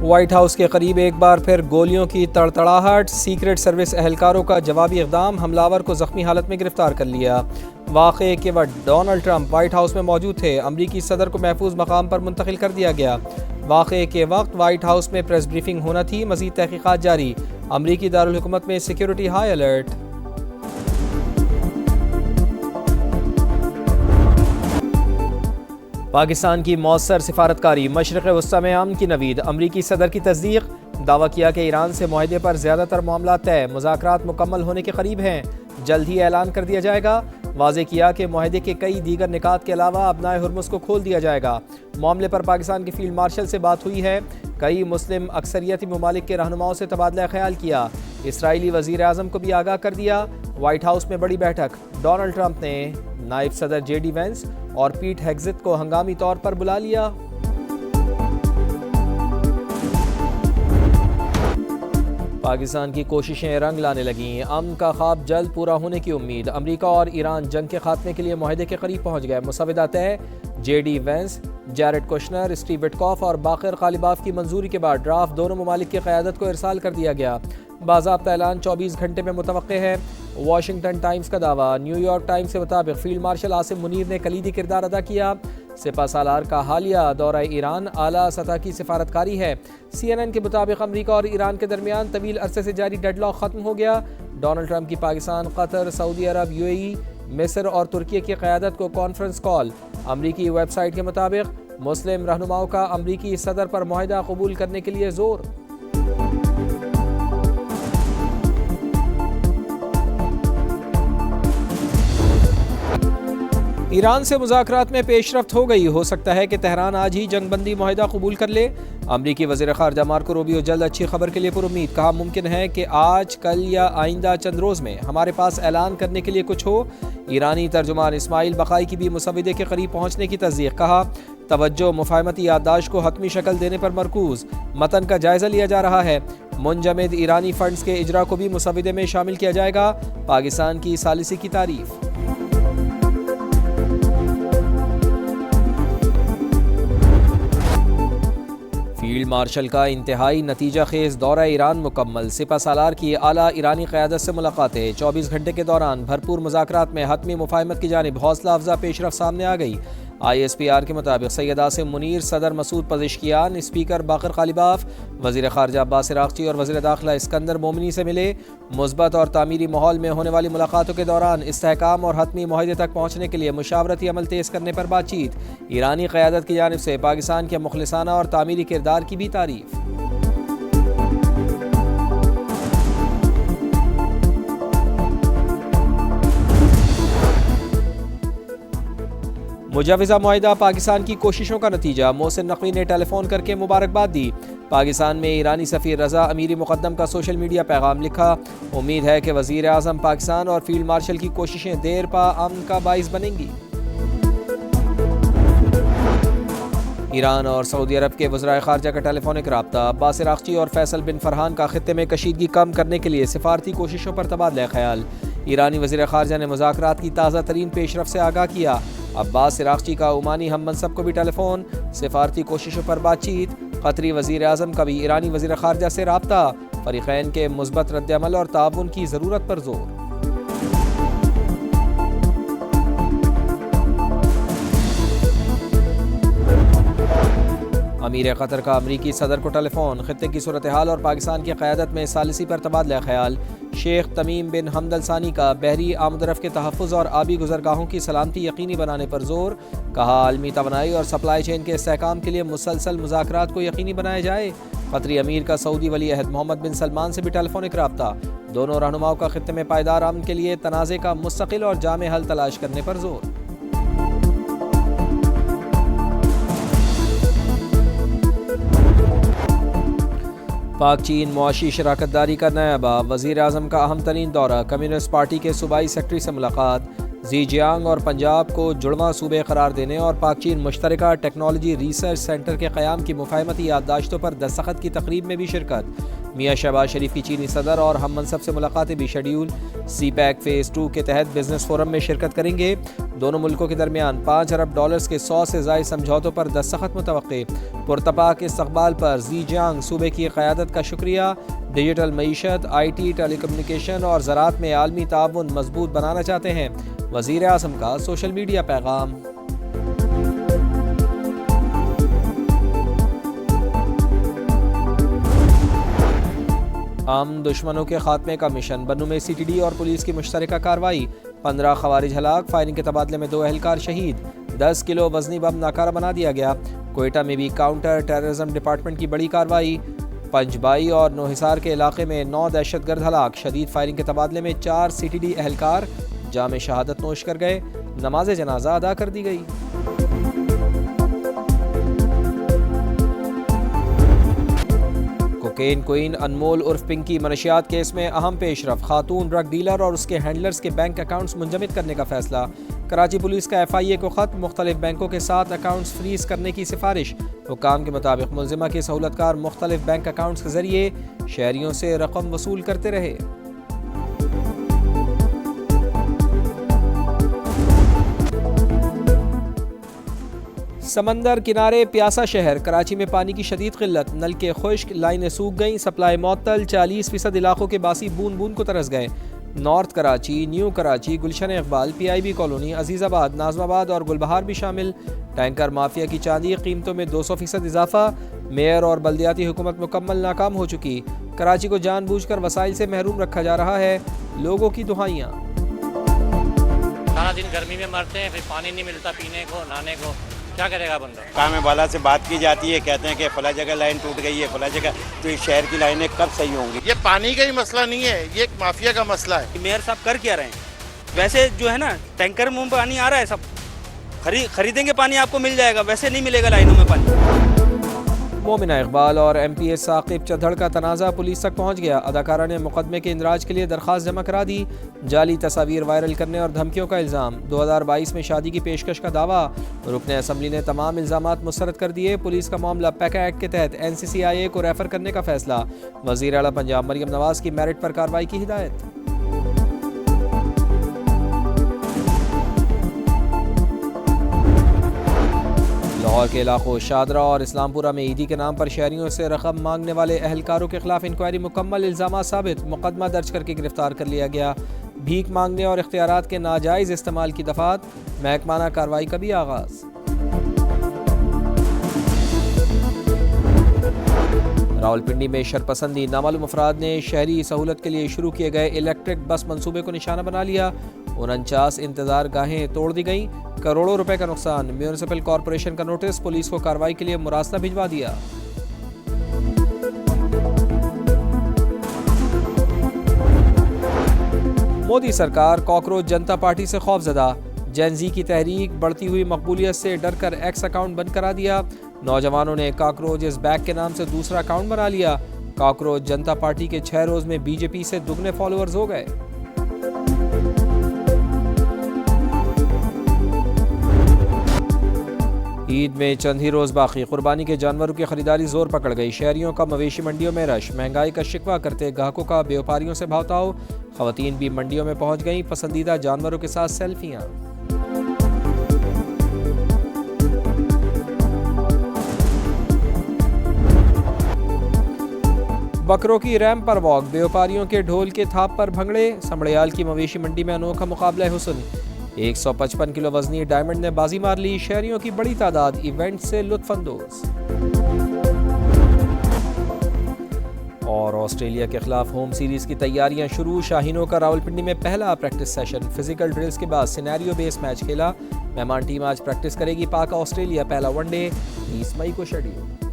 White house کے قریب ایک بار پھر گولیوں کی تڑتڑاہٹ، سیکرٹ سروس اہلکاروں کا جوابی اقدام، حملہ آور کو زخمی حالت میں گرفتار کر لیا۔ واقعے کے وقت ڈونلڈ ٹرمپ وائٹ ہاؤس میں موجود تھے، امریکی صدر کو محفوظ مقام پر منتقل کر دیا گیا۔ واقعے کے وقت وائٹ ہاؤس میں پریس بریفنگ ہونا تھی، مزید تحقیقات جاری، امریکی دارالحکومت میں سیکیورٹی ہائی الرٹ۔ پاکستان کی مؤثر سفارتکاری، مشرق وسطی میں امن کی نوید، امریکی صدر کی تصدیق، دعویٰ کیا کہ ایران سے معاہدے پر زیادہ تر معاملات طے، مذاکرات مکمل ہونے کے قریب ہیں، جلد ہی اعلان کر دیا جائے گا۔ واضح کیا کہ معاہدے کے کئی دیگر نکات کے علاوہ ابنائے ہرمز کو کھول دیا جائے گا۔ معاملے پر پاکستان کے فیلڈ مارشل سے بات ہوئی ہے، کئی مسلم اکثریتی ممالک کے رہنماؤں سے تبادلہ خیال کیا، اسرائیلی وزیر اعظم کو بھی آگاہ کر دیا۔ وائٹ ہاؤس میں بڑی بیٹھک، ڈونلڈ ٹرمپ نے نائب صدر جے ڈی وینس اور پیٹ ہیگزت کو ہنگامی طور پر بلا لیا۔ پاکستان کی کوششیں رنگ لانے لگیں، امن کا خواب جلد پورا ہونے کی امید، امریکہ اور ایران جنگ کے خاتمے کے لیے معاہدے کے قریب پہنچ گئے، مسودہ طے، J D Vance, Jared Kushner, Steve Witkoff اور باقر غالباف کی منظوری کے بعد ڈرافٹ دونوں ممالک کی قیادت کو ارسال کر دیا گیا۔ باضابطہ اعلان 24 گھنٹے میں متوقع ہے۔ واشنگٹن ٹائمز کا دعویٰ، نیو یارک ٹائمز کے مطابق فیلڈ مارشل عاصم منیر نے کلیدی کردار ادا کیا۔ سپہ سالار کا حالیہ دورہ ایران اعلیٰ سطح کی سفارتکاری ہے۔ سی این این کے مطابق امریکہ اور ایران کے درمیان طویل عرصے سے جاری ڈیڈ لاک ختم ہو گیا۔ ڈونلڈ ٹرمپ کی پاکستان، قطر، سعودی عرب، یو اے ای، مصر اور ترکیہ کی قیادت کو کانفرنس کال۔ امریکی ویب سائٹ کے مطابق مسلم رہنماؤں کا امریکی صدر پر معاہدہ قبول کرنے کے لیے زور۔ ایران سے مذاکرات میں پیش رفت ہو گئی، ہو سکتا ہے کہ تہران آج ہی جنگ بندی معاہدہ قبول کر لے۔ امریکی وزیر خارجہ مارکو روبیو جلد اچھی خبر کے لیے پر امید، کہا ممکن ہے کہ آج، کل یا آئندہ چند روز میں ہمارے پاس اعلان کرنے کے لیے کچھ ہو۔ ایرانی ترجمان اسماعیل بقائی کی بھی مسودے کے قریب پہنچنے کی تصدیق، کہا توجہ مفاہمتی یادداشت کو حتمی شکل دینے پر مرکوز، متن کا جائزہ لیا جا رہا ہے، منجمد ایرانی فنڈز کے اجرا کو بھی مسودے میں شامل کیا جائے گا۔ پاکستان کی ثالثی کی تعریف۔ فیلڈ مارشل کا انتہائی نتیجہ خیز دورہ ایران مکمل، سپہ سالار کی اعلیٰ ایرانی قیادت سے ملاقاتیں، 24 گھنٹے کے دوران بھرپور مذاکرات میں حتمی مفاہمت کی جانب حوصلہ افزا پیش رفت سامنے آ گئی۔ آئی ایس پی آر کے مطابق سید عاصم منیر، صدر مسعود پزشکیان، اسپیکر باقر غالباف، وزیر خارجہ عباس عراقچی اور وزیر داخلہ اسکندر مومنی سے ملے۔ مثبت اور تعمیری ماحول میں ہونے والی ملاقاتوں کے دوران استحکام اور حتمی معاہدے تک پہنچنے کے لیے مشاورتی عمل تیز کرنے پر بات چیت، ایرانی قیادت کی جانب سے پاکستان کے مخلصانہ اور تعمیری کردار کی بھی تعریف۔ مجوزہ معاہدہ پاکستان کی کوششوں کا نتیجہ، محسن نقوی نے ٹیلی فون کر کے مبارکباد دی۔ پاکستان میں ایرانی سفیر رضا امیری مقدم کا سوشل میڈیا پیغام لکھا، امید ہے کہ وزیر اعظم پاکستان اور فیلڈ مارشل کی کوششیں دیر پا امن کا باعث بنیں گی۔ ایران اور سعودی عرب کے وزرائے خارجہ کا ٹیلی فونک رابطہ، عباس عراقچی اور فیصل بن فرحان کا خطے میں کشیدگی کم کرنے کے لیے سفارتی کوششوں پر تبادلہ خیال۔ ایرانی وزیر خارجہ نے مذاکرات کی تازہ ترین پیش رفت سے آگاہ کیا۔ عباس عراقچی کا عمانی ہم منصب کو بھی ٹیلی فون، سفارتی کوششوں پر بات چیت۔ قطری وزیر اعظم کا بھی ایرانی وزیر خارجہ سے رابطہ، فریقین کے مثبت رد عمل اور تعاون کی ضرورت پر زور۔ امیر قطر کا امریکی صدر کو ٹیلی فون، خطے کی صورتحال اور پاکستان کی قیادت میں ثالثی پر تبادلہ خیال۔ شیخ تمیم بن حمد الثانی کا بحری آمد و رفت کے تحفظ اور آبی گزرگاہوں کی سلامتی یقینی بنانے پر زور، کہا عالمی توانائی اور سپلائی چین کے استحکام کے لیے مسلسل مذاکرات کو یقینی بنایا جائے۔ قطری امیر کا سعودی ولی عہد محمد بن سلمان سے بھی ٹیلی فونک رابطہ، دونوں رہنماؤں کا خطے میں پائیدار امن کے لیے تنازع کا مستقل اور جامع حل تلاش کرنے پر زور۔ پاک چین معاشی شراکت داری کا نیا باب، وزیر اعظم کا اہم ترین دورہ، کمیونسٹ پارٹی کے صوبائی سیکرٹری سے ملاقات، زیجیانگ اور پنجاب کو جڑواں صوبے قرار دینے اور پاک چین مشترکہ ٹیکنالوجی ریسرچ سینٹر کے قیام کی مفاہمتی یادداشتوں پر دستخط کی تقریب میں بھی شرکت۔ میاں شہباز شریف کی چینی صدر اور ہم منصب سے ملاقاتیں بھی شیڈیول۔ سی پیک فیز 2 کے تحت بزنس فورم میں شرکت کریں گے۔ دونوں ملکوں کے درمیان $5 ارب کے 100 سے زائد سمجھوتوں پر دستخط متوقع۔ پرتپاک استقبال پر زی جیانگ صوبے کی قیادت کا شکریہ۔ ڈیجیٹل معیشت، آئی ٹی، ٹیلی کمیونیکیشن اور زراعت میں عالمی تعاون مضبوط بنانا چاہتے ہیں، وزیر اعظم کا سوشل میڈیا پیغام۔ عام دشمنوں کے خاتمے کا مشن، بنوں میں CTD اور پولیس کی مشترکہ کارروائی، 15 خوارج ہلاک، فائرنگ کے تبادلے میں 2 اہلکار شہید، 10 کلو وزنی بم ناکارہ بنا دیا گیا۔ کوئٹہ میں بھی کاؤنٹر ٹیررزم ڈپارٹمنٹ کی بڑی کارروائی، پنجبائی اور نوحصار کے علاقے میں 9 دہشت گرد ہلاک، شدید فائرنگ کے تبادلے میں 4 CTD اہلکار جام شہادت نوش کر گئے، نماز جنازہ ادا کر دی گئی۔ کوکین کوئین انمول عرف پنکی منشیات کیس میں اہم پیش رفت، خاتون ڈرگ ڈیلر اور اس کے ہینڈلرز کے بینک اکاؤنٹس منجمد کرنے کا فیصلہ۔ کراچی پولیس کا FIA کو خط، مختلف بینکوں کے ساتھ اکاؤنٹس فریز کرنے کی سفارش۔ حکام کے مطابق ملزمہ کے سہولت کار مختلف بینک اکاؤنٹس کے ذریعے شہریوں سے رقم وصول کرتے رہے۔ سمندر کنارے پیاسا شہر، کراچی میں پانی کی شدید قلت، نلکے خشک، لائنیں سوکھ گئیں، سپلائی معطل، 40% علاقوں کے باسی بون بون کو ترس گئے۔ North Karachi, new Karachi, Gulshan Iqbal, PIB colony, عزیز آباد، ناظم آباد اور گلبہار بھی شامل۔ ٹینکر مافیا کی چاندی قیمتوں میں 200% اضافہ، میئر اور بلدیاتی حکومت مکمل ناکام ہو چکی۔ کراچی کو جان بوجھ کر وسائل سے محروم رکھا جا رہا ہے، لوگوں کی دہائیاں۔ سارا دن گرمی میں مرتے ہیں، پھر پانی نہیں ملتا پینے کو، نہانے کو، کیا کرے گا بندہ؟ کام والا سے بات کی جاتی ہے، کہتے ہیں کہ فلاں جگہ لائن ٹوٹ گئی ہے، فلاں جگہ، تو یہ شہر کی لائنیں کب صحیح ہوں گی؟ یہ پانی کا ہی مسئلہ نہیں ہے، یہ ایک مافیا کا مسئلہ ہے۔ میئر صاحب کر کیا رہے ہیں؟ ویسے جو ہے نا ٹینکر میں پانی آ رہا ہے، سب خریدیں گے پانی آپ کو مل جائے گا، ویسے نہیں ملے گا لائنوں میں پانی۔ مومنہ اقبال اور MP ثاقب چدھڑ کا تنازع پولیس تک پہنچ گیا، اداکارہ نے مقدمے کے اندراج کے لیے درخواست جمع کرا دی۔ جعلی تصاویر وائرل کرنے اور دھمکیوں کا الزام، 2022 میں شادی کی پیشکش کا دعویٰ، رکن اسمبلی نے تمام الزامات مسترد کر دیے۔ پولیس کا معاملہ پیکا ایکٹ کے تحت NCCIA کو ریفر کرنے کا فیصلہ، وزیر اعلیٰ پنجاب مریم نواز کی میرٹ پر کارروائی کی ہدایت۔ لاہور کے علاقوں شادرہ اور اسلام پورہ میں عیدی کے نام پر شہریوں سے رقم مانگنے والے اہلکاروں کے خلاف انکوائری مکمل، الزامات ثابت، مقدمہ درج کر کے گرفتار کر لیا گیا۔ بھیک مانگنے اور اختیارات کے ناجائز استعمال کی دفعات، محکمانہ کارروائی کا بھی آغاز۔ راولپنڈی میں شرپسندی، نامعلوم افراد نے شہری سہولت کے لیے شروع کیے گئے الیکٹرک بس منصوبے کو نشانہ بنا لیا، 49 انتظار گاہیں توڑ دی گئیں، کروڑوں روپے کا نقصان، میونسپل کارپوریشن کا نوٹس، پولیس کو کارروائی کے لیے مراسلہ بھجوا دیا۔ مودی سرکار کاکروچ جنتا پارٹی سے خوفزدہ، جین زی کی تحریک بڑھتی ہوئی مقبولیت سے ڈر کر ایکس اکاؤنٹ بند کرا دیا، نوجوانوں نے کاکروچ از بیک کے نام سے دوسرا اکاؤنٹ بنا لیا۔ کاکروچ جنتا پارٹی کے 6 روز میں BJP سے دگنے فالوورز ہو گئے۔ عید میں چند ہی روز باقی، قربانی کے جانوروں کی خریداری زور پکڑ گئی، شہریوں کا مویشی منڈیوں میں رش، مہنگائی کا شکوہ کرتے گاہکوں کا بیوپاریوں سے بھاؤتاؤ، خواتین بھی منڈیوں میں پہنچ گئیں، پسندیدہ جانوروں کے ساتھ سیلفیاں۔ بکروں کی ریمپ پر واک، بیوپاریوں کے ڈھول کے تھاپ پر بھنگڑے، سمڑیال کی مویشی منڈی میں انوکھا مقابلہ حسن، 155 کلو وزنی ڈائمنڈ نے بازی مار لی، شہریوں کی بڑی تعداد ایونٹ سے لطف اندوز۔ اور آسٹریلیا کے خلاف ہوم سیریز کی تیاریاں شروع، شاہینوں کا راولپنڈی میں پہلا پریکٹس سیشن، فزیکل ڈرلز کے بعد سینیریو بیس میچ کھیلا، مہمان ٹیم آج پریکٹس کرے گی۔ پاک آسٹریلیا پہلا ون ڈے 30 مئی کو شیڈول۔